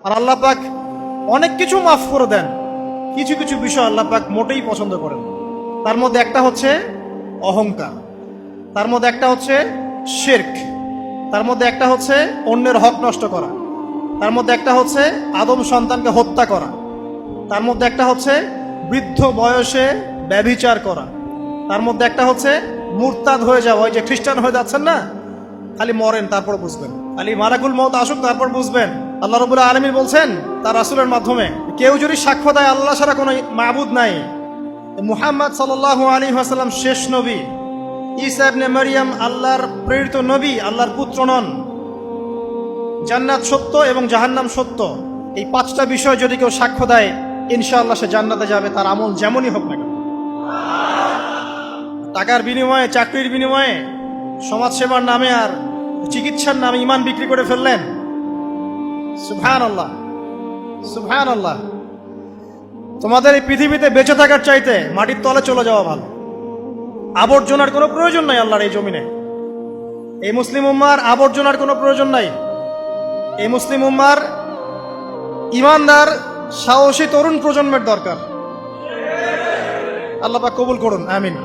আর আল্লাহ পাক অনেক কিছু মাফ করে দেন, কিছু কিছু বিষয় আল্লাহ পাক মোটেই পছন্দ করেন। তার মধ্যে একটা হচ্ছে অহংকার, তার মধ্যে একটা হচ্ছে শিরক, তার মধ্যে একটা হচ্ছে অন্যের হক নষ্ট করা, তার মধ্যে একটা হচ্ছে আদম সন্তানকে হত্যা করা, তার মধ্যে একটা হচ্ছে বৃদ্ধ বয়সে ব্যভিচার করা, তার মধ্যে একটা হচ্ছে মুরতাদ হয়ে যাওয়া। ওই যে খ্রিস্টান হয়ে যাচ্ছেন না, খালি মরেন তারপর বুঝবেন, খালি মালাকুল মউত আসুক তারপর বুঝবেন। আল্লাহ রাব্বুল আলামিন বলছেন তার রাসূলের মাধ্যমে, কেউ যদি সাক্ষ্য দেয় আল্লাহ ছাড়া কোনো মাবুদ নাই, মুহাম্মদ সাল্লাল্লাহু আলাইহি ওয়াসাল্লাম শেষ নবী, ঈসা ইবনে মারইয়াম আল্লাহর প্রেরিত নবী, আল্লাহর পুত্র নন, জান্নাত সত্য এবং জাহান্নাম সত্য, এই পাঁচটা বিষয় যদি কেউ সাক্ষ্য দেয় ইনশাআল্লাহ সে জান্নাতে যাবে, তার আমল যেমনই হোক না কেন। টাকার বিনিময়ে, চাকরির বিনিময়ে, সমাজসেবার নামে আর চিকিৎসার নামে ঈমান বিক্রি করে ফেললেন, সুবহানাল্লাহ সুবহানাল্লাহ। তোমাদের এই পৃথিবীতে বেঁচে থাকার চাইতে মাটির তলে চলে যাওয়া ভালো। আবর্জনার কোনো প্রয়োজন নাই আল্লাহর এই জমিনে। এই মুসলিম উম্মার আবর্জনার কোনো প্রয়োজন নাই। এই মুসলিম উম্মার ইমানদার সাহসী তরুণ প্রজন্মের দরকার। আল্লাহ পাক কবুল করুন, আমিন।